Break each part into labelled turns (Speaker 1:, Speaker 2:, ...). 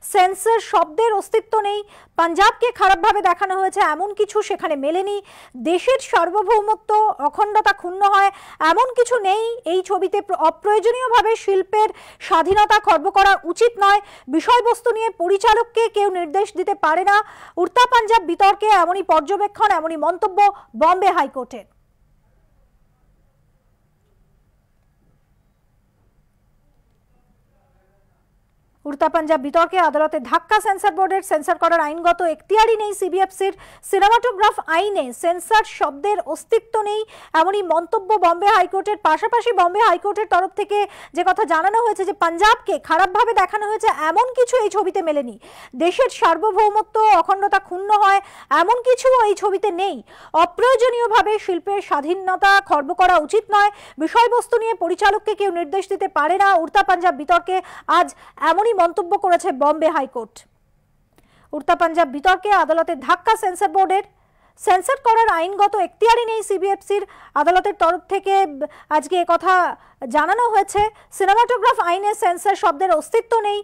Speaker 1: Sensor শব্দের অস্তিত্ব নেই, পাঞ্জাবকে খারাপভাবে দেখানো হয়েছে এমন কিছু সেখানে মেলেনি, দেশের সার্বভৌমত্ব অখণ্ডতা ক্ষুণ্ণ হয় এমন কিছু নেই এই ছবিতে, অপ্রয়োজনীয়ভাবে শিল্পের স্বাধীনতা খর্ব করা উচিত নয়, বিষয়বস্তু নিয়ে পরিচালককে কেউ নির্দেশ দিতে পারে না, উড়তা পাঞ্জাব বিতর্কে এমনই পর্যবেক্ষণ, এমনই মন্তব্য বম্বে হাইকোর্টের। উড়তা পাঞ্জাব বিতর্কে আদালতে ধাক্কা, সেন্সর বোর্ডের সেন্সর করার আইনগত এখতিয়ারই নেই সিবিএফসির, সিনেমাটোগ্রাফ আইনে সেন্সর শব্দের অস্তিত্ব নেই এমনই মন্তব্য বম্বে হাইকোর্টের। পাশাপাশি বম্বে হাইকোর্টের তরফ থেকে যে কথা জানানো হয়েছে যে পাঞ্জাবকে খারাপভাবে দেখানো হয়েছে এমন কিছু এই ছবিতে মেলেনি, দেশের সার্বভৌমত্ব অখণ্ডতা ক্ষুণ্ণ হয় এমন কিছু এই ছবিতে নেই, অপ্রয়োজনীয়ভাবে শিল্পের স্বাধীনতা খর্ব করা উচিত নয়, বিষয়বস্তু নিয়ে পরিচালককে কেউ নির্দেশ দিতে পারে না, উড়তা পাঞ্জাব বিতর্কে আজ এমনই মন্তব্য করেছে বম্বে হাইকোর্ট। উড়তা পাঞ্জাব বিতর্কে আদালতে ধাক্কা, সেন্সর বোর্ডের সেন্সর করার আইনগত এখতিয়ারই নেই সিবিএফসির, আদালতের তরফ থেকে আজকে কথা জানানো হয়েছে, সিনেমাটোগ্রাফ আইনে সেন্সর শব্দের অস্তিত্ব নেই,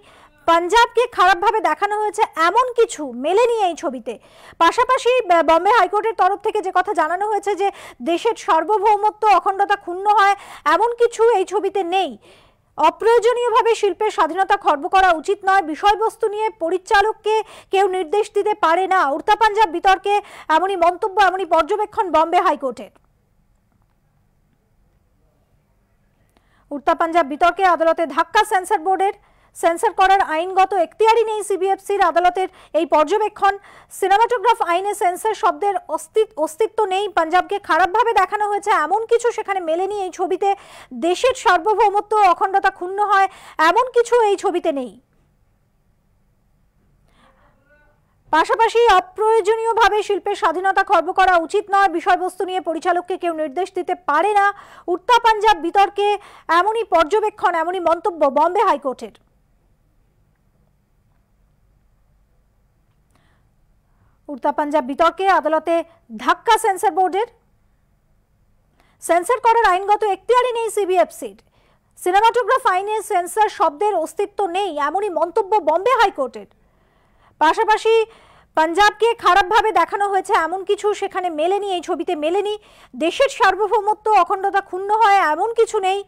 Speaker 1: পাঞ্জাবকে খারাপভাবে দেখানো হয়েছে এমন কিছু মেলেনি এই ছবিতে। পাশাপাশি বম্বে হাইকোর্টের তরফ থেকে যে কথা জানানো হয়েছে যে দেশের সার্বভৌমত্ব অখণ্ডতা ক্ষুণ্ণ হয় এমন কিছু এই ছবিতে নেই, অপ্রয়োজনীয়ভাবে শিল্পের স্বাধীনতা খর্ব করা উচিত নয়, বিষয়বস্তু নিয়ে পরিচালককে কেউ নির্দেশ দিতে পারে না, উড়তা পাঞ্জাব বিতর্কে এমনই মন্তব্য, এমনই পর্যবেক্ষণ বম্বে হাইকোর্টের। উড়তা পাঞ্জাব বিতর্কে আদালতে ধাক্কা, সেন্সর বোর্ডের সেন্সর করার আইনগত এখতিয়ারই নেই সিবিএফসির, আদালতের এই পর্যবেক্ষণ, সিনেমাটোগ্রাফ আইনে সেন্সর শব্দের অস্তিত্ব নেই, পাঞ্জাবকে খারাপভাবে দেখানো হয়েছে এমন কিছু সেখানে মেলেনি এই ছবিতে, দেশের সার্বভৌমত্ব অখণ্ডতা ক্ষুণ্ণ হয় এমন কিছু এই ছবিতে নেই। পাশাপাশি অপ্রয়োজনীয়ভাবে শিল্পের স্বাধীনতা খর্ব করা উচিত নয়, বিষয়বস্তু নিয়ে পরিচালককে কেউ নির্দেশ দিতে পারে না, উড়তা পাঞ্জাব বিতর্কে এমনই পর্যবেক্ষণ, এমনই মন্তব্য বম্বে হাইকোর্টের। উড়তা পাঞ্জাব বিতর্কে আদালতে ধাক্কা, সেন্সর বোর্ডের সেন্সর করার আইনগত এখতিয়ারই নেই সিবিএফসির, সিনেমাটোগ্রাফ আইনে সেন্সর শব্দের অস্তিত্ব নেই এমনই মন্তব্য বম্বে হাইকোর্টের। পাশাপাশি পাঞ্জাবকে খারাপভাবে দেখানো হয়েছে এমন কিছু সেখানে মেলেনি এই ছবিতে মেলেনি, দেশের সার্বভৌমত্ব অখণ্ডতা ক্ষুণ্ণ হয় এমন কিছু নেই,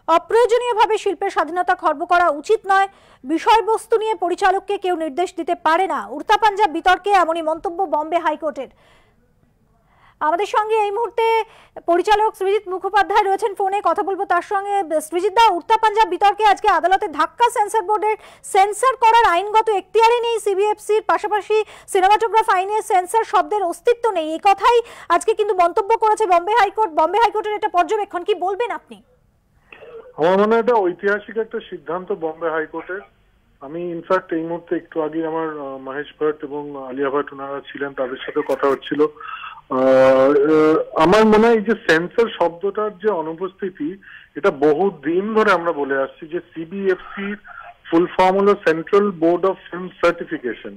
Speaker 1: অপ্রয়োজনীয়ভাবে শিল্পের স্বাধীনতা খর্ব করা উচিত নয়, বিষয়বস্তু নিয়ে পরিচালককে কেউ নির্দেশ দিতে পারে না, উড়তা পাঞ্জাব বিতর্কে এমনই মন্তব্য বম্বে হাইকোর্টের। আমাদের সঙ্গে এই মুহূর্তে পরিচালক সৃজিত মুখোপাধ্যায় রয়েছেন ফোনে, কথা বলবো তার সঙ্গে। সৃজিত দা, উড়তা পাঞ্জাব বিতর্কে আজকে আদালতে ধাক্কা, সেন্সর বোর্ডের সেন্সর করার আইনগত এখতিয়ারই নেই সিবিএফসির, পাশাপাশি সিনেমাটোগ্রাফ আইনে সেন্সর শব্দের অস্তিত্ব নেই, এই কথাই আজকে কিন্তু মন্তব্য করেছে বম্বে হাইকোর্ট। বম্বে হাইকোর্টের এটা পর্যবেক্ষণ, কি বলবেন আপনি?
Speaker 2: আমার মনে হয় এটা ঐতিহাসিক একটা সিদ্ধান্ত বম্বে হাইকোর্টের। আমি ইনফ্যাক্ট এই মুহূর্তে একটু আগে আমার মহেশ ভট্ট এবং আলিয়া ভট্ট ওনারা ছিলেন, তাদের সাথে কথা হচ্ছিল। আমার মনে হয় যে সেন্সর শব্দটার যে অনুপস্থিতি, এটা বহু দিন ধরে আমরা বলে আসছি যে সিবিএফসি ফুল ফর্ম হলো central board of film certification,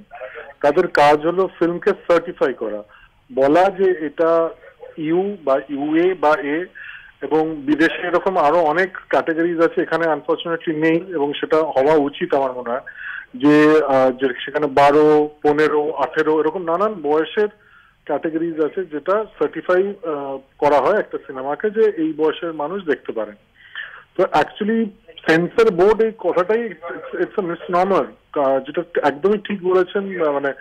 Speaker 2: তাদের কাজ হলো ফিল্মকে সার্টিফাই করা, বলা যে এটা ইউ বা ইউএ বা এ, এবং বিদেশে এরকম আরো অনেক ক্যাটাগরিজ আছে, এখানে আনফর্চুনেটলি নেই এবং সেটা হওয়া উচিত আমার মনে হয়, যে সেখানে 12, 15, 18 এরকম নানান বয়সের ক্যাটাগরিজ আছে যেটা সার্টিফাই করা হয় একটা সিনেমাকে যে এই বয়সের মানুষ দেখতে পারেন। তো অ্যাকচুয়ালি সেন্সর বোর্ড এই কথাটাই ইটস আ মিসনমার, যেটা একদমই ঠিক বলেছেন, মানে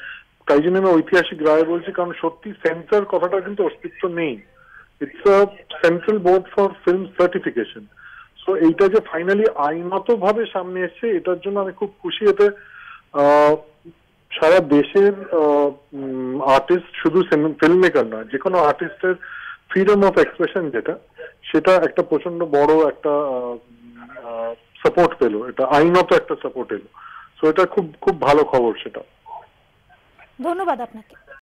Speaker 2: তাই জন্য আমি ঐতিহাসিক রায় বলছি, কারণ সত্যি সেন্সর কথাটা কিন্তু অস্তিত্ব নেই, it's a central board for film certification. So এইটা যে ফাইনালি আইনত ভাবে সামনে এসছে, এটার জন্য আমি খুব খুশি। এতে সারা দেশের আর্টিস্ট, শুধু ফিল্ম মেকার নয়, যে কোনো আর্টিস্টের ফ্রিডম অফ এক্সপ্রেশন যেটা, সেটা একটা প্রচন্ড বড় একটা সাপোর্ট পেলো, এটা আইনত একটা সাপোর্ট এলো। সো এটা খুব খুব ভালো খবর। সেটা
Speaker 1: ধন্যবাদ আপনাকে।